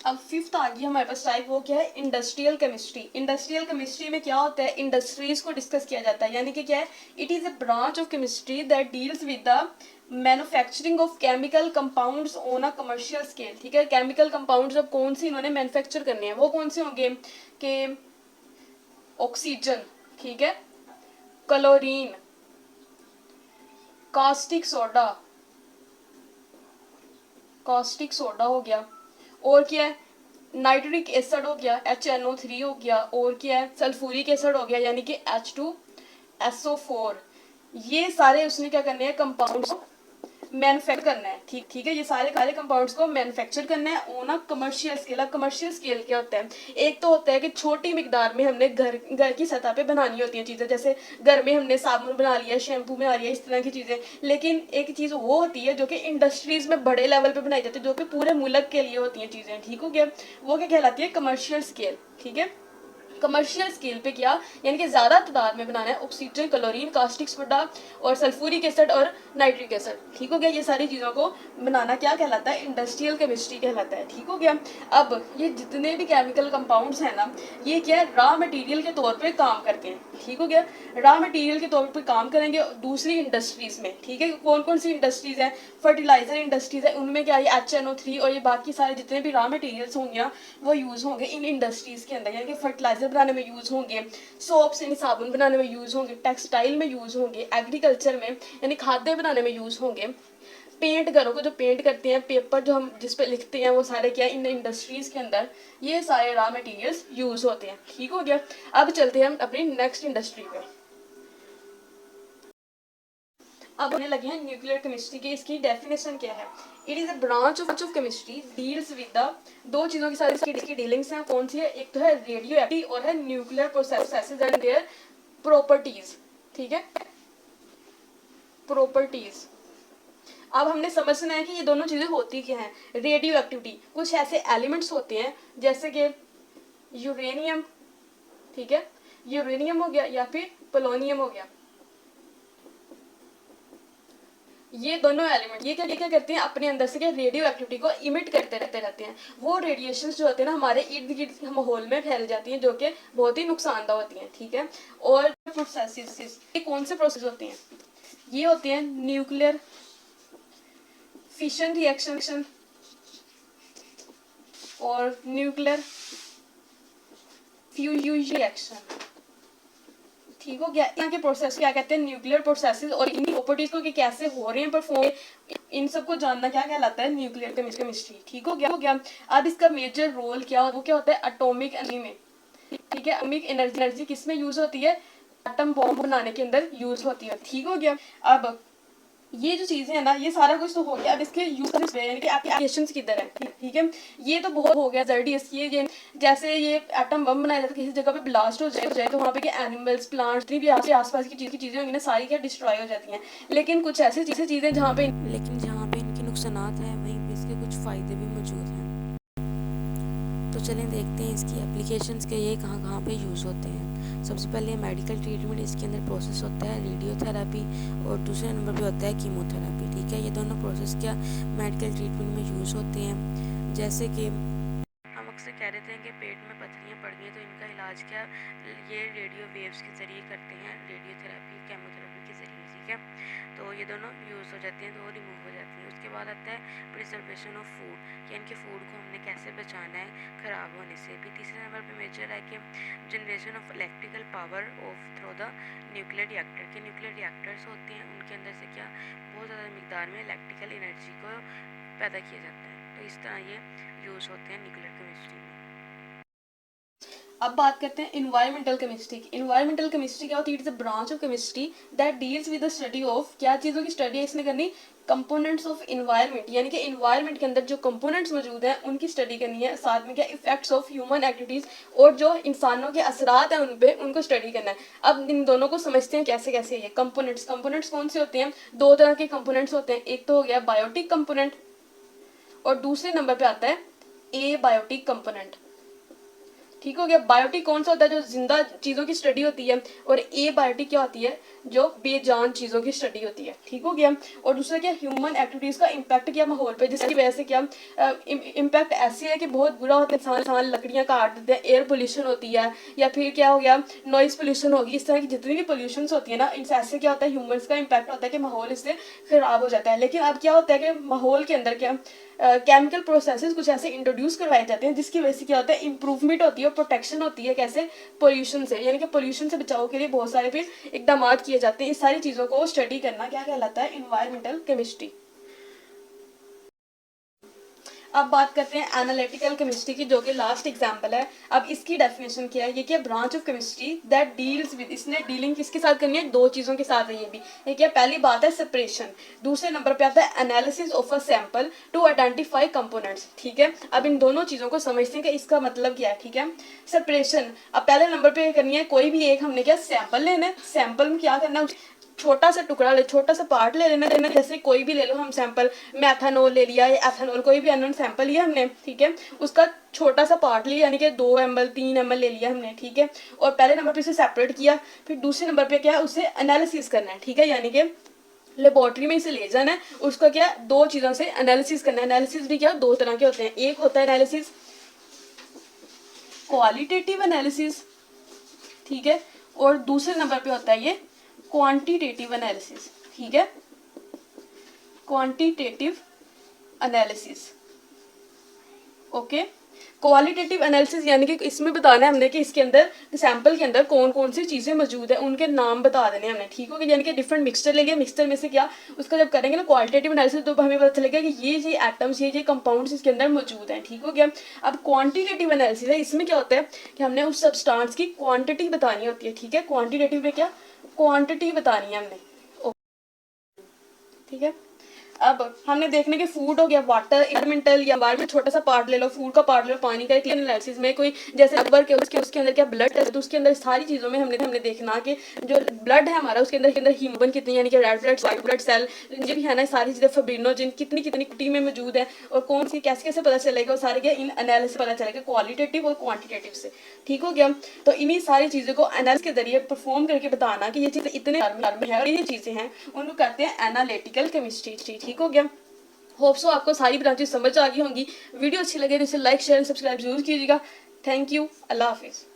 अब फिफ्थ आ गया हमारे पास टाइप, वो क्या है, इंडस्ट्रियल केमिस्ट्री। इंडस्ट्रियल केमिस्ट्री में क्या होता है, इंडस्ट्रीज को डिस्कस किया जाता है, यानी कि क्या है, it is a branch of chemistry that deals with the manufacturing of chemical compounds on a commercial scale. ठीक है, केमिकल कंपाउंड्स अब कौन सी इन्होंने मैन्युफैक्चर करने हैं, वो कौन से होंगे कि ऑक्सीजन, ठीक है, chlorine, caustic soda, caustic soda हो गया, और क्या है, नाइट्रिक एसिड हो गया, HNO3 हो गया, और क्या है, सल्फ्यूरिक एसिड हो गया यानी कि H2SO4। ये सारे उसने क्या करने हैं, कंपाउंड्स मैन्युफैक्चर करना है। ठीक ठीक है, ये सारे कंपाउंड्स को मैन्युफैक्चर करना है ऑन अ कमर्शियल स्केल। अब कमर्शियल स्केल क्या होता है, एक तो होता है कि छोटी मिकदार में हमने घर घर की सतह पे बनानी होती है चीज़ें, जैसे घर में हमने साबुन बना लिया, शैम्पू बना लिया, इस तरह की चीज़ें। लेकिन एक चीज़ वो होती है जो कि इंडस्ट्रीज में बड़े लेवल पे बनाई जाती है, जो कि पूरे मुल्क के लिए होती हैं चीज़ें। ठीक हो गया, वो क्या कहलाती है, कमर्शियल स्केल। ठीक है, कमर्शियल स्केल पे क्या, यानी कि ज़्यादा तादाद में बनाना है, ऑक्सीजन, क्लोरीन, कास्टिक सोडा और सल्फ्यूरिक एसिड और नाइट्रिक एसिड। ठीक हो गया, ये सारी चीज़ों को बनाना क्या कहलाता है, इंडस्ट्रियल केमिस्ट्री कहलाता है। ठीक हो गया, अब ये जितने भी केमिकल कंपाउंड्स हैं ना, ये क्या है, रॉ मटेरियल के तौर पे काम करते हैं। ठीक हो गया, रॉ मटेरियल के तौर पे काम करेंगे दूसरी इंडस्ट्रीज में। ठीक है, कौन कौन सी इंडस्ट्रीज है, फर्टिलाइजर इंडस्ट्रीज है, उनमें क्या है, HNO3 और ये बाकी सारे जितने भी रॉ मटेरियल्स होंगे वो यूज़ होंगे इन इंडस्ट्रीज़ के अंदर, यानी कि फर्टिलाइजर बनाने में यूज़ होंगे, सोप्स यानी साबुन बनाने में यूज़ होंगे, टेक्सटाइल में यूज़ होंगे, एग्रीकल्चर में यानी खाद्य बनाने में यूज़ होंगे, पेंट घरों को जो पेंट करते हैं, पेपर जो हम जिस पे लिखते हैं, वो सारे क्या इन इंडस्ट्रीज़ के अंदर ये सारे रॉ मटेरियल्स यूज़ होते हैं। ठीक हो गया, अब चलते हैं हम अपनी नेक्स्ट इंडस्ट्री पे। अब होने लगे हैं न्यूक्लियर केमिस्ट्री की, इसकी डेफिनेशन क्या है, it is a branch of chemistry deals with the, दो चीज़ों की सारी इसकी डीलिंग्स हैं, कौन सी है, एक तो है रेडियो एक्टिव और है nuclear processes and their properties. ठीक है, प्रॉपर्टीज। अब हमने समझना है कि ये दोनों चीज़ें होती क्या हैं। रेडियो एक्टिविटी, कुछ ऐसे एलिमेंट्स होते हैं जैसे कि यूरेनियम, ठीक है, यूरेनियम हो गया या फिर पोलोनियम हो गया, ये दोनों एलिमेंट ये क्या करते हैं, अपने अंदर से क्या रेडियो एक्टिविटी को इमिट करते रहते हैं। वो रेडिएशन जो होते हैं ना हमारे इर्द गिर्द माहौल में फैल जाती हैं, जो कि बहुत ही नुकसानदा होती हैं। ठीक है, और प्रोसेसेस, ये कौन से प्रोसेस होते हैं, ये होते हैं न्यूक्लियर फिशन रिएक्शन और न्यूक्लियर फ्यूजन रिएक्शन। ठीक हो गया, यहाँ के प्रोसेस क्या कहते हैं, न्यूक्लियर प्रोसेसेस, और इन प्रॉपर्टीज को कि कैसे हो रहे हैं परफॉर्म, इन सबको जानना क्या कहलाता है, न्यूक्लियर केमिस्ट्री। ठीक हो गया, अब इसका मेजर रोल क्या, वो क्या होता है, एटॉमिक एनर्जी में। ठीक है, एटॉमिक एनर्जी किस में यूज होती है, एटम बॉम्ब बनाने के अंदर यूज होती है। ठीक हो गया, अब ये जो चीजें हैं ना, ये सारा कुछ तो हो गया, अब इसके यूजेस यानी कि एप्लीकेशंस किधर है। ठीक है, ये तो बहुत हो गया जर्डीएस, ये जैसे ये एटम बम बनाया जाता है, किसी जगह पे ब्लास्ट हो जाए तो वहाँ पे क्या एनिमल्स, प्लांट्स, भी आसपास की चीजें होंगी ना, सारी क्या डिस्ट्रॉय हो जाती हैं। लेकिन कुछ ऐसी चीजें जहाँ पे इनके नुकसानात हैं, वहीं पे इसके कुछ फ़ायदे भी मौजूद हैं। तो चलें देखते हैं इसकी एप्लीकेशंस के ये कहाँ कहाँ पे यूज़ होते हैं। सबसे पहले मेडिकल ट्रीटमेंट, इसके अंदर प्रोसेस होता है रेडियोथेरेपी, और दूसरे नंबर पे होता है कीमोथेरेपी। ठीक है, ये दोनों प्रोसेस क्या मेडिकल ट्रीटमेंट में यूज़ होते हैं। जैसे कि हम अक्सर कह रहे थे कि पेट में पथरियाँ पड़ गई, तो इनका इलाज क्या ये रेडियो वेव्स के ज़रिए करते हैं, रेडियोथेरेपी, केमोथेरेपी के ज़रिए। ठीक है, तो ये दोनों यूज़ हो जाती हैं, तो रिमूव हो जाती हैं। उसके बाद आता है प्रिजर्वेशन ऑफ फूड, यानी कि फूड को हमने कैसे बचाना है ख़राब होने से भी। तीसरे नंबर पे मेजर है कि generation of electrical power of through the nuclear reactor, के न्यूक्लियर रिएक्टर्स होते हैं, उनके अंदर से क्या बहुत ज़्यादा मिकदार में इलेक्ट्रिकल एनर्जी को पैदा किया जाता है। तो इस तरह ये यूज़ होते हैं न्यूक्लियर केमिस्ट्री में। अब बात करते हैं इन्वायरमेंटल केमिस्ट्री की। इन्वायरमेंटल केमिस्ट्री क्या होती है, it is a branch of chemistry that deals with the study of, क्या चीज़ों की स्टडी है इसने करनी, कंपोनेंट्स ऑफ इन्वायरमेंट, यानी कि इन्वायरमेंट के अंदर जो कंपोनेंट्स मौजूद हैं उनकी स्टडी करनी है, साथ में क्या इफेक्ट्स ऑफ ह्यूमन एक्टिविटीज, और जो इंसानों के असरात हैं उन पे उनको स्टडी करना है। अब इन दोनों को समझते हैं कैसे कैसे। ये कंपोनेंट्स कौन से होते हैं, दो तरह के कंपोनेंट्स होते हैं, एक तो हो गया बायोटिक कंपोनेंट और दूसरे नंबर पे आता है ए बायोटिक कंपोनेंट। ठीक हो गया। बायोटिक कौन सा होता है, जो जिंदा चीज़ों की स्टडी होती है, और ए बायोटिक क्या होती है, जो बेजान चीज़ों की स्टडी होती है। ठीक हो गया। और दूसरा क्या, ह्यूमन एक्टिविटीज़ का इम्पैक्ट क्या माहौल पे, जिसकी वजह से क्या इम्पैक्ट ऐसी है कि बहुत बुरा होता है, इंसान लकड़ियाँ काट देते हैं, एयर पोल्यूशन होती है, या फिर क्या हो गया, नॉइज़ पोल्यूशन होगी, इस तरह की जितनी भी पोल्यूशन होती है ना, इनसे ऐसे क्या होता है, ह्यूमन्स का इम्पैक्ट होता है कि माहौल इससे ख़राब हो जाता है। लेकिन अब क्या होता है कि माहौल के अंदर क्या केमिकल प्रोसेसेस कुछ ऐसे इंट्रोड्यूस करवाए जाते हैं, जिसकी वजह से क्या होता है, इंप्रूवमेंट होती है और प्रोटेक्शन होती है, कैसे, पोल्यूशन से। यानी कि पोल्यूशन से बचाव के लिए बहुत सारे फिर इकदाम किए जाते हैं। इस सारी चीज़ों को स्टडी करना क्या कहलाता है, इन्वायरमेंटल केमिस्ट्री। अब बात करते हैं एनालिटिकल केमिस्ट्री की, जो कि लास्ट एग्जाम्पल है। अब इसकी डेफिनेशन क्या है, ये क्या, branch of chemistry that deals with, इसने डीलिंग किसके साथ करनी है, दो चीज़ों के साथ है ये भी। ये क्या, पहली बात है सेपरेशन, दूसरे नंबर पे आता है analysis of a sample to identify components. ठीक है, अब इन दोनों चीज़ों को समझते हैं कि इसका मतलब क्या है। ठीक है, सेपरेशन, अब पहले नंबर पे करनी है, कोई भी एक हमने क्या सैंपल लेना है, सैंपल में क्या करना है, छोटा सा टुकड़ा ले, छोटा सा पार्ट ले लेना देना, जैसे कोई भी ले लो हम सैंपल, मैथानोल ले लिया या एथानोल, कोई भी अननोन सैंपल लिया हमने। ठीक है, उसका छोटा सा पार्ट लिया, यानी कि 2 ml 3 ml ले लिया हमने। ठीक है, और पहले नंबर पे इसे सेपरेट किया, फिर दूसरे नंबर पे क्या है, उसे एनालिसिस करना है। ठीक है, यानी कि लेबोरेटरी में इसे ले जाना है, उसका क्या, दो चीज़ों से एनालिसिस करना है। एनालिसिस भी क्या, दो तरह के होते हैं, एक होता है एनालिसिस क्वालिटेटिव एनालिसिस, ठीक है, और दूसरे नंबर पे होता है ये क्वांटिटेटिव एनालिसिस। ठीक है, quantitative analysis. Okay, qualitative analysis यानी कि इसमें बताना है हमने कि इसके अंदर, सैंपल के अंदर कौन कौन सी चीज़ें मौजूद है, उनके नाम बता देने हमने। ठीक हो गया, यानी कि डिफरेंट मिक्सचर ले लिया, मिक्सचर में से क्या, उसका जब करेंगे ना क्वालिटेटिव एनालिसिस, तो हमें पता चलेगा कि ये एटम्स, ये कंपाउंड्स इसके अंदर मौजूद हैं। ठीक हो गया। अब क्वांटिटेटिव एनालिसिस है, इसमें क्या होता है कि हमने उस सब्सटेंस की क्वांटिटी बतानी होती है। ठीक है, क्वांटिटेटिव में क्या, क्वांटिटी बतानी है हमने। ठीक है, अब हमने देखने के फूड हो गया, वाटर, एलिमेंटल या एनवायरमेंट, छोटा सा पार्ट ले लो, फूड का पार्ट ले लो, पानी का। एक एनालिसिस में कोई जैसे लिवर के उसके अंदर क्या ब्लड है, तो उसके अंदर सारी चीज़ों में हमने देखना कि जो ब्लड है हमारा, उसके अंदर हीमोग्लोबिन कितनी, यानी कि red blood, white blood cell, जो भी है ना, सारी चीज़ें, फाइब्रिनोजेन कितनी कितनी कुटी में मौजूद है, और कौन सी कैसे कैसे पता चलेगा, वो सारे क्या इन एनालिसिस पता चलेगा, क्वालिटेटिव और क्वान्टिटेटिव से। ठीक हो गया, तो इन्हीं सारी चीज़ों को एनालिसिस के जरिए परफॉर्म करके बताना कि ये चीज़ें इतने में है और ये चीज़ें हैं, उनको कहते हैं एनालिटिकल केमिस्ट्री। ठीक हो गया। होप सो आपको सारी ब्रांचेस समझ आ गई होंगी। वीडियो अच्छी लगे तो इसे लाइक शेयर एंड सब्सक्राइब जरूर कीजिएगा। थैंक यू, अल्लाह हाफिज़।